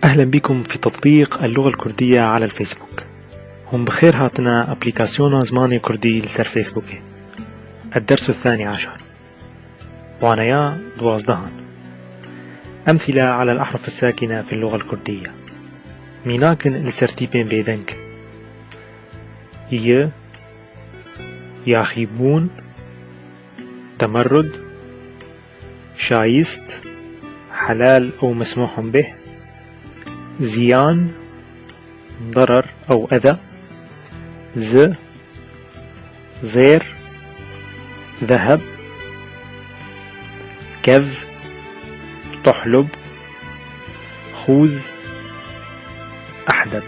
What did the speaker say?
أهلا بكم في تطبيق اللغة الكردية على الفيسبوك. هم بخير هاتنا أبليكاسيون زماني كردي لسر فيسبوكي. الدرس 12 وانايا دوازدهان. أمثلة على الأحرف الساكنة في اللغة الكردية. ميناكن لسرتيبين بيدنك ياخيبون، تمرد، شايست، حلال أو مسموح به، زيان، ضرر أو أذى، زير، ذهب، كفز، تحلب، خوذ، أحدب.